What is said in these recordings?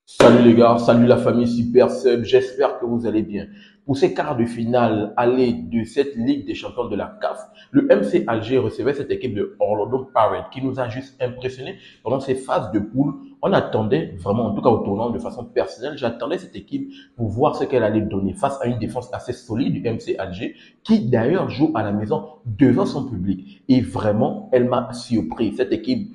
Salut les gars, salut la famille Super Sub, j'espère que vous allez bien. Pour ces quarts de finale aller de cette Ligue des champions de la CAF, le MC Alger recevait cette équipe de Orlando Pirates qui nous a juste impressionnés pendant ces phases de poule. On attendait vraiment, en tout cas au tournant de façon personnelle, j'attendais cette équipe pour voir ce qu'elle allait donner face à une défense assez solide du MC Alger qui d'ailleurs joue à la maison devant son public. Et vraiment, elle m'a surpris. Cette équipe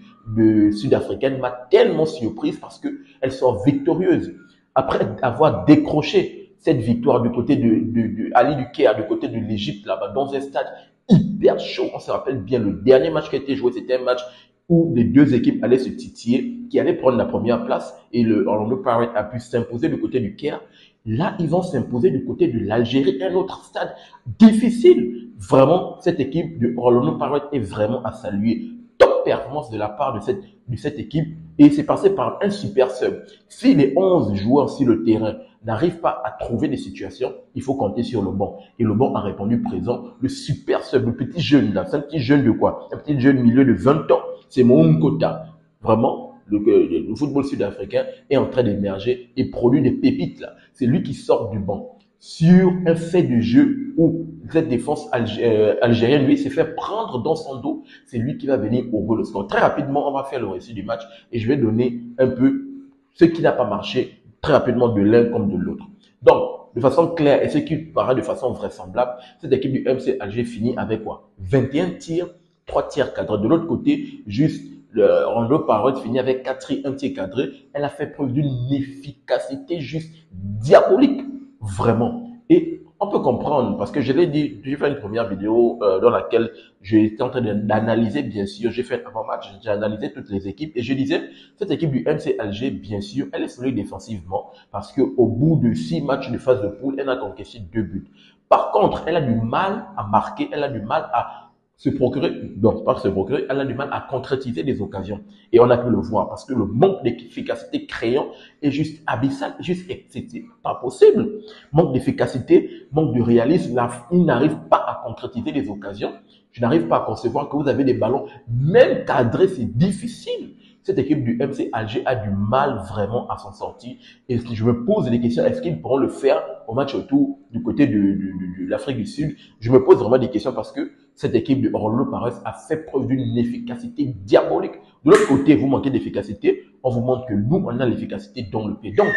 sud-africaine m'a tellement surprise parce que elle sort victorieuse. Après avoir décroché cette victoire du côté de Ali Duker, du côté de l'Égypte, là-bas, dans un stade hyper chaud. On se rappelle bien, le dernier match qui a été joué, c'était un match où les deux équipes allaient se titiller, qui allaient prendre la première place, et le Orlando Pirates a pu s'imposer du côté du Caire. Là, ils vont s'imposer du côté de l'Algérie, un autre stade difficile. Vraiment, cette équipe de Orlando Pirates est vraiment à saluer. Top performance de la part de cette équipe, et c'est passé par un super sub. Si les 11 joueurs sur le terrain n'arrivent pas à trouver des situations, il faut compter sur le banc. Et le banc a répondu présent. Le super sub, le petit jeune là, c'est un petit jeune de quoi? Un petit jeune milieu de 20 ans. C'est Moum Kota. Vraiment, le football sud-africain est en train d'émerger et produit des pépites là. C'est lui qui sort du banc sur un fait de jeu où cette défense algérienne, lui, s'est fait prendre dans son dos. C'est lui qui va venir ouvrir le score. Très rapidement, on va faire le récit du match et je vais donner un peu ce qui n'a pas marché très rapidement de l'un comme de l'autre. Donc, de façon claire et ce qui paraît de façon vraisemblable, cette équipe du MC Alger finit avec quoi? 21 tirs, 3 tirs cadrés. De l'autre côté, juste le Orlando Pirates finit avec 1 tir cadré. Elle a fait preuve d'une efficacité juste diabolique. Vraiment. Et on peut comprendre, parce que je l'ai dit, j'ai fait une première vidéo dans laquelle j'étais en train d'analyser, bien sûr, j'ai fait un avant-match, j'ai analysé toutes les équipes, et je disais, cette équipe du MC Alger, bien sûr, elle est solide défensivement, parce qu'au bout de 6 matchs de phase de poule, elle n'a qu'encaissé 2 buts. Par contre, elle a du mal à marquer, elle a du mal à se procurer, donc pas se procurer, elle a du mal à concrétiser des occasions. Et on a pu le voir parce que le manque d'efficacité créant est juste abyssal, c'est pas possible. Manque d'efficacité, manque de réalisme, là, il n'arrive pas à concrétiser les occasions. Je n'arrive pas à concevoir que vous avez des ballons, même cadrés, c'est difficile. Cette équipe du MC Alger a du mal vraiment à s'en sortir. Et je me pose des questions, est-ce qu'ils pourront le faire au match retour du côté de l'Afrique du Sud? Je me pose vraiment des questions parce que cette équipe de Orlando Pirates a fait preuve d'une efficacité diabolique. De l'autre côté, vous manquez d'efficacité, on vous montre que nous, on a l'efficacité dans le pied. Donc,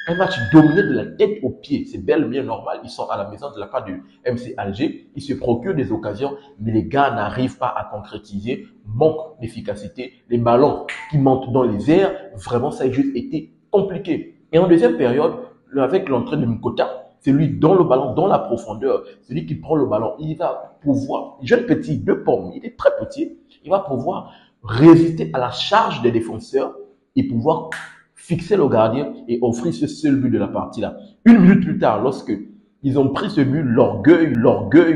un match dominé de la tête aux pieds, c'est bel et bien normal. Ils sont à la maison de la part du MC Alger, ils se procurent des occasions, mais les gars n'arrivent pas à concrétiser, manque d'efficacité. Les ballons qui montent dans les airs, vraiment, ça a juste été compliqué. Et en deuxième période, avec l'entrée de Nkota, c'est lui dans le ballon, dans la profondeur, c'est lui qui prend le ballon. Il va pouvoir, jeune petit, 2 pommes, il est très petit, il va pouvoir résister à la charge des défenseurs et pouvoir fixer le gardien et offrir ce seul but de la partie-là. 1 minute plus tard, lorsque ils ont pris ce but, l'orgueil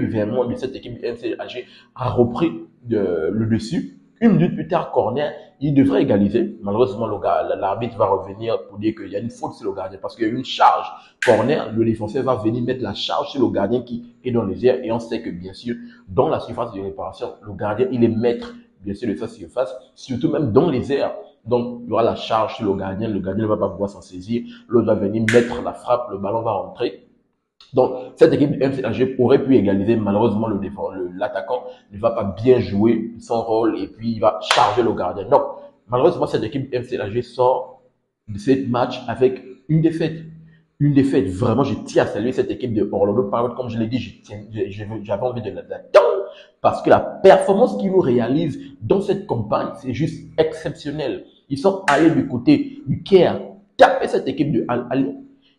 vraiment de cette équipe du MCAG a repris le dessus. 1 minute plus tard, corner, il devrait égaliser. Malheureusement, l'arbitre va revenir pour dire qu'il y a une faute sur le gardien parce qu'il y a une charge. Corner, le défenseur va venir mettre la charge sur le gardien qui est dans les airs et on sait que bien sûr, dans la surface de réparation, le gardien, il est maître bien sûr de sa surface, surtout même dans les airs. Donc, il y aura la charge sur le gardien ne va pas pouvoir s'en saisir, l'autre va venir mettre la frappe, le ballon va rentrer. Donc, cette équipe du MCAG aurait pu égaliser. Malheureusement, l'attaquant ne va pas bien jouer son rôle et puis il va charger le gardien. Donc, malheureusement, cette équipe du MCAG sort de ce match avec une défaite. Une défaite. Vraiment, je tiens à saluer cette équipe de Orlando Pirates. Comme je l'ai dit, j'avais envie de l'attendre parce que la performance qu'ils nous réalisent dans cette campagne, c'est juste exceptionnel. Ils sont allés du côté du Caire, taper cette équipe de Al-Ali.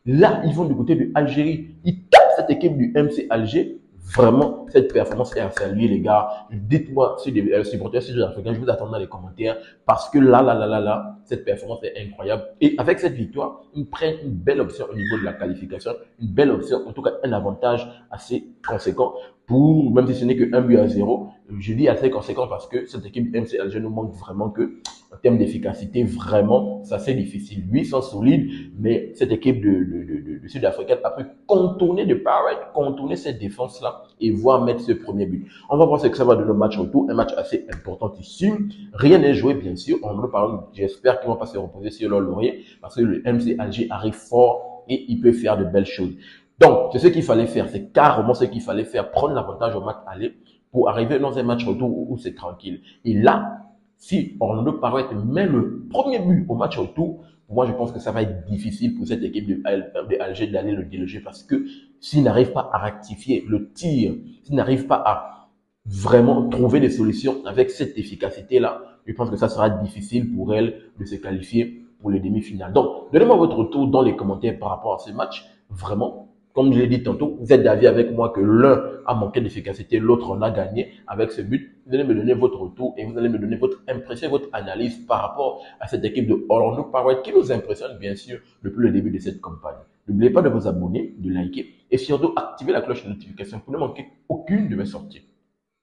Là, ils vont du côté de l'Algérie. Ils tapent cette équipe du MC Alger. Vraiment, cette performance est à saluer, les gars. Dites-moi, si les supporters sud-africains, je vous attends dans les commentaires parce que là, cette performance est incroyable. Et avec cette victoire, ils prennent une belle option au niveau de la qualification, une belle option, en tout cas un avantage assez conséquent pour, même si ce n'est que 1 but à 0. Je dis assez conséquent parce que cette équipe MC Alger nous montre vraiment que, en termes d'efficacité, vraiment, c'est assez difficile. Lui, ils sont solides, mais cette équipe de Sud-Africaine a pu contourner de Pirates, contourner cette défense-là et voir mettre ce premier but. On va voir ce que ça va donner au match retour, un match assez important ici. Rien n'est joué, bien sûr. On en parle, j'espère j'espère qu'ils vont pas se reposer sur leur laurier parce que le MC Alger arrive fort et il peut faire de belles choses. Donc, c'est ce qu'il fallait faire. C'est carrément ce qu'il fallait faire. Prendre l'avantage au match aller pour arriver dans un match retour où c'est tranquille. Et là, si Orlando Pirates met le premier but au match retour, moi, je pense que ça va être difficile pour cette équipe de Alger d'aller le déloger parce que s'ils n'arrivent pas à rectifier le tir, s'ils n'arrivent pas à vraiment trouver des solutions avec cette efficacité-là, je pense que ça sera difficile pour elle de se qualifier pour les demi-finales. Donc, donnez-moi votre retour dans les commentaires par rapport à ce match. Vraiment, comme je l'ai dit tantôt, vous êtes d'avis avec moi que l'un a manqué d'efficacité, l'autre en a gagné avec ce but. Vous allez me donner votre retour et vous allez me donner votre impression, votre analyse par rapport à cette équipe de Orlando Pirates qui nous impressionne bien sûr depuis le début de cette campagne. N'oubliez pas de vous abonner, de liker et surtout activer la cloche de notification pour ne manquer aucune de mes sorties.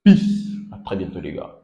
Peace. À très bientôt les gars.